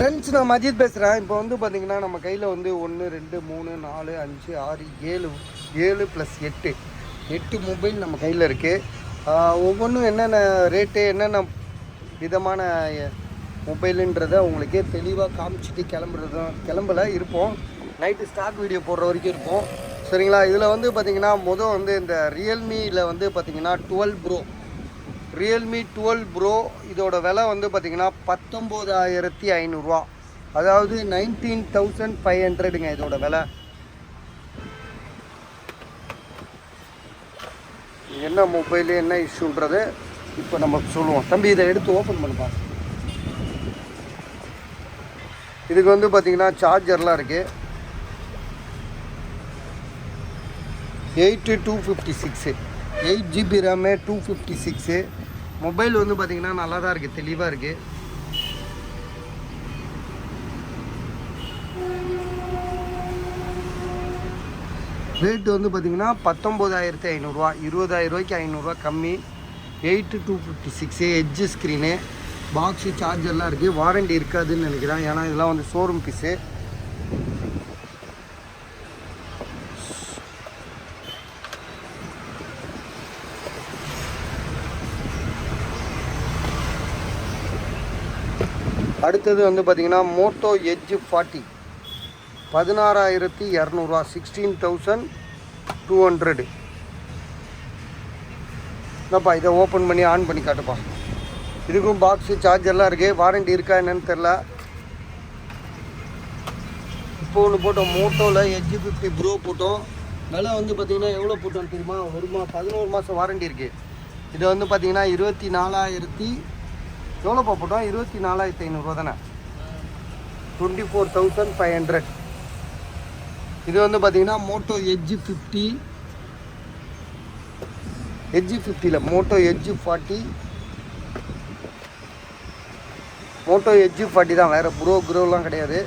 Friends, நான் மஜித் பேசுகிறேன். இப்போ வந்து பார்த்தீங்கன்னா நம்ம கையில் வந்து 1 2 3 4 5 6 7 7 + 8 மொபைல் நம்ம கையில் இருக்குது. ஒவ்வொன்றும் என்னென்ன ரேட்டு, என்னென்ன விதமான மொபைலுன்றதை உங்களுக்கே தெளிவாக காமிச்சிட்டு கிளம்பல இருப்போம். நைட்டு ஸ்டாக் வீடியோ போடுற வரைக்கும் இருப்போம், சரிங்களா? இதில் வந்து பார்த்திங்கன்னா வந்து இந்த ரியல்மியில் வந்து பார்த்திங்கன்னா 12 ப்ரோ இதோட விலை வந்து பார்த்திங்கன்னா 19,500 அதாவது 19,500ங்க இதோட விலை. என்ன மொபைலு, என்ன இஷ்யூன்றது இப்போ நம்ம சொல்லுவோம். தம்பி, இதை எடுத்து ஓப்பன் பண்ணுப்பா. இதுக்கு வந்து பார்த்திங்கன்னா சார்ஜர்லாம் இருக்குது. 8256 8GB ரேமு, 256. மொபைல் வந்து பார்த்திங்கன்னா நல்லா தான் இருக்குது, தெளிவாக இருக்குது. ரேட்டு வந்து பார்த்திங்கன்னா 19,500, 20,000 500 கம்மி. 8256 எட்ஜு ஸ்க்ரீனு, பாக்ஸு, சார்ஜர்லாம் இருக்குது. வாரண்டி இருக்காதுன்னு நினைக்கிறேன், ஏன்னா இதெல்லாம் வந்து ஷோரூம் பீஸு. அடுத்தது வந்து பார்த்திங்கன்னா மோட்டோ எட்ஜ் 40 16,200, 16,200. என்னப்பா, இதை ஓப்பன் பண்ணி ஆன் பண்ணி காட்டுப்பா. இதுக்கும் பாக்ஸு, சார்ஜர்லாம் இருக்குது. வாரண்டி இருக்கா என்னன்னு தெரில. இப்போ ஒன்று போட்டோம், மோட்டோவில் எட்ஜ் 50 ப்ரோ போட்டோம். விலை வந்து பார்த்திங்கன்னா எவ்வளோ போட்டோன்னு தெரியுமா? 11 மாதம் வாரண்டி இருக்குது. இது வந்து பார்த்திங்கன்னா 24,000 எவ்வளோப்பா போட்டோம்? 24,500 தானே, 24,500. இது வந்து பார்த்தீங்கன்னா Moto Edge 50 Moto Edge 40. Moto Edge 40 தான், வேறு க்ரோலாம் கிடையாது.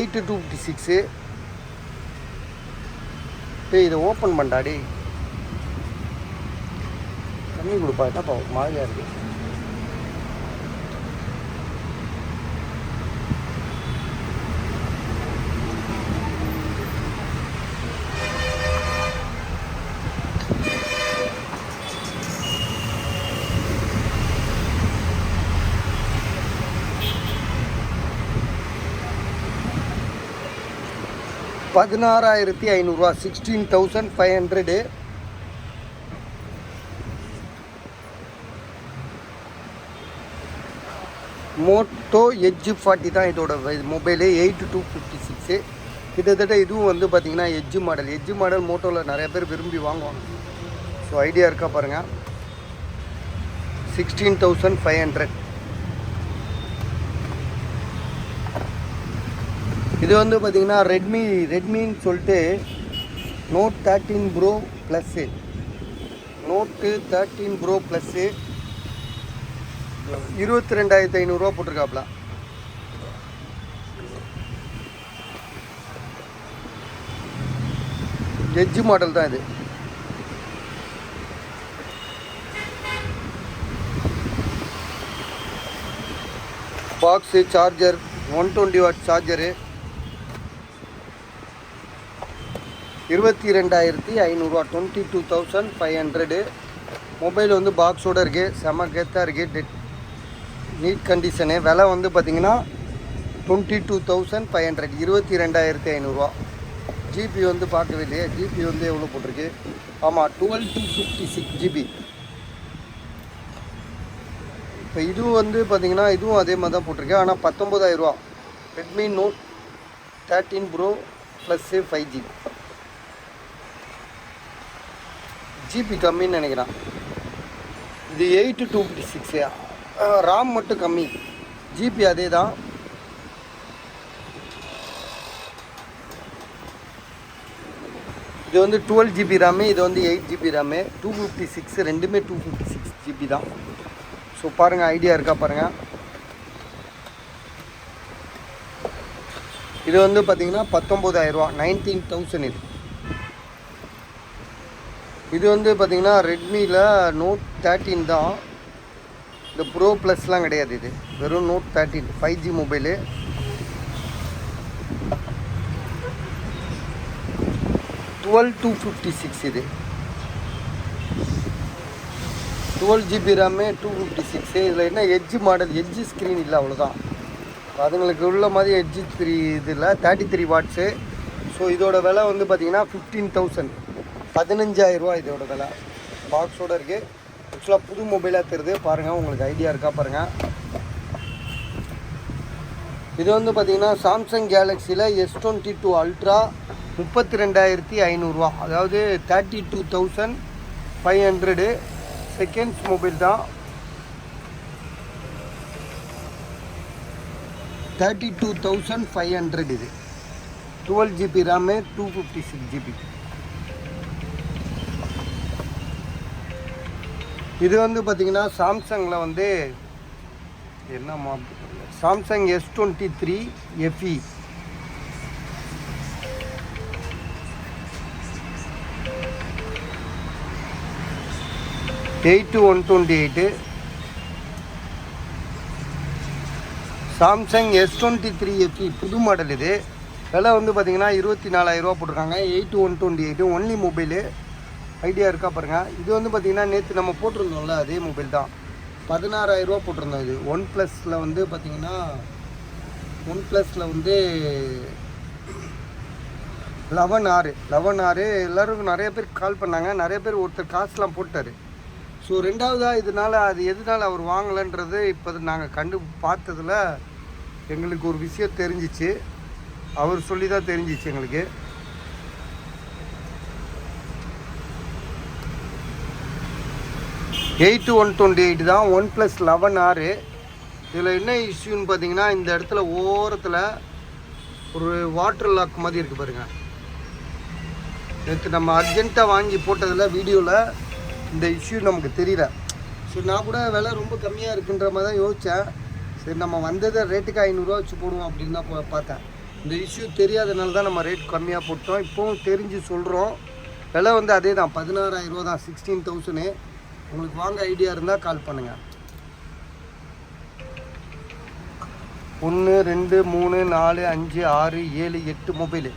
8256. இதை ஓப்பன் பண்ணாடி தண்ணி கொடுப்பா. என்னப்பா மாதிரியாக இருக்குது. $16,500, 16,500. மோட்டோ எட்ஜ் 40 தான் இதோட மொபைலு. 8256. கிட்டத்தட்ட இதுவும் வந்து பார்த்திங்கன்னா எட்ஜு மாடல் மோட்டோவில் நிறைய பேர் விரும்பி வாங்குவாங்க. ஸோ ஐடியா இருக்கா பாருங்கள். 16,500. இது வந்து பார்த்திங்கன்னா ரெட்மின்னு சொல்லிட்டு note 13 pro plus, note 13 pro plus 22,500 போட்டிருக்காப்புல. எட்ஜு மாடல் தான் இது. Box, charger 120 watt charger. 22,500, 22,500. Mobile வந்து பாக்ஸோடு இருக்குது, செம கெத்தாக இருக்குது, நீட் கண்டிஷனு. விலை வந்து பார்த்திங்கன்னா 22,500, 22,500. ஜிபி வந்து பார்க்கவே இல்லையே, ஜிபி வந்து எவ்வளோ போட்டிருக்கு? ஆமாம், 12,256 GB. இப்போ இதுவும் வந்து பார்த்திங்கன்னா இதுவும் அதே மாதிரி தான் போட்டிருக்கு, ஆனால் 19,000. Redmi note 13 pro plus 5G. GB கம்மின்னு நினைக்கிறேன். இது 8256. ராம் மட்டும் கம்மி, ஜிபி அதே தான். இது வந்து 12 GB ரேமு, இது வந்து 8 GB ரேமு. 256, ரெண்டுமே 256 GB தான். ஸோ பாருங்கள், ஐடியா இருக்கா பாருங்கள். இது வந்து பார்த்திங்கன்னா 19,000, 19,000. இது வந்து பார்த்திங்கன்னா ரெட்மியில் நோட் 13 தான். இந்த ப்ரோ ப்ளஸ்லாம் கிடையாது, இது வெறும் நோட் 13 5G மொபைலு. 12256 இது 12GB ரேமு 256. இதில் என்ன எட்ஜ் மாடல், எட்ஜ் ஸ்க்ரீன் இல்லை, அவ்வளோதான். அதுங்களுக்கு உள்ள மாதிரி எட்ஜ் 3 இது இல்லை, 33 வாட்ஸு. ஸோ இதோட விலை வந்து பார்த்திங்கன்னா 15,000, 15,000 இதோட விலை. பாக்ஸோடு இருக்குது. ஆக்சுவலாக புது மொபைலாக தருது பாருங்கள், உங்களுக்கு ஐடியா இருக்கா பாருங்கள். இது வந்து பார்த்திங்கன்னா சாம்சங் கேலக்ஸியில் S22 அல்ட்ரா 32,500, அதாவது 32,500 செகண்ட்ஸ் மொபைல் தான். 32,500 இது. 12GB RAM 256GB. இது வந்து பார்த்திங்கன்னா சாம்சங்கில் வந்து என்ன model, Samsung S23 FE. Eight 128. Samsung S23 FE புது மாடல். இது விலை வந்து பார்த்திங்கன்னா 24,000 போட்டிருக்காங்க. 8 128 ஒன்லி மொபைலு. ஐடியா இருக்கா பாருங்கள். இது வந்து பார்த்திங்கன்னா நேற்று நம்ம போட்டிருந்தோம்ல அதே மொபைல் தான், 16,000 போட்டிருந்தோம். இது ஒன் ப்ளஸில் வந்து பார்த்திங்கன்னா ஒன் ப்ளஸில் வந்து 11R எல்லோருக்கும் நிறைய பேர் கால் பண்ணாங்க. நிறைய பேர் ஒருத்தர் காசுலாம் போட்டார். ஸோ ரெண்டாவதாக இதனால் அது எதனால் அவர் வாங்கலைன்றது இப்போ நாங்கள் பார்த்ததில் எங்களுக்கு ஒரு விஷயம் தெரிஞ்சிச்சு. அவர் சொல்லி தான் தெரிஞ்சிச்சு எங்களுக்கு. எயிட்டு 128 தான், OnePlus 11R. இதில் என்ன இஷ்யூன்னு பார்த்தீங்கன்னா, இந்த இடத்துல ஓரத்தில் ஒரு வாட்டர் லாக் மாதிரி இருக்குது பாருங்கள். நேற்று நம்ம அர்ஜென்ட்டாக வாங்கி போட்டதில் வீடியோவில் இந்த இஷ்யூ நமக்கு தெரியல. ஸோ நான் கூட விலை ரொம்ப கம்மியாக இருக்குன்ற மாதிரி தான் யோசித்தேன். சரி நம்ம வந்ததை ரேட்டுக்கு 500 வச்சு போடுவோம் அப்படின்னு தான் பார்த்தேன். இந்த இஷ்யூ தெரியாதனால தான் நம்ம ரேட் கம்மியாக போட்டோம். இப்போவும் தெரிஞ்சு சொல்கிறோம். விலை வந்து அதே தான், 16,000 தான், 16,000. உங்களுக்கு வாங்க ஐடியா இருந்தால் கால் பண்ணுங்கள். 1 2 3 4 5 6 7 8 மொபைலு.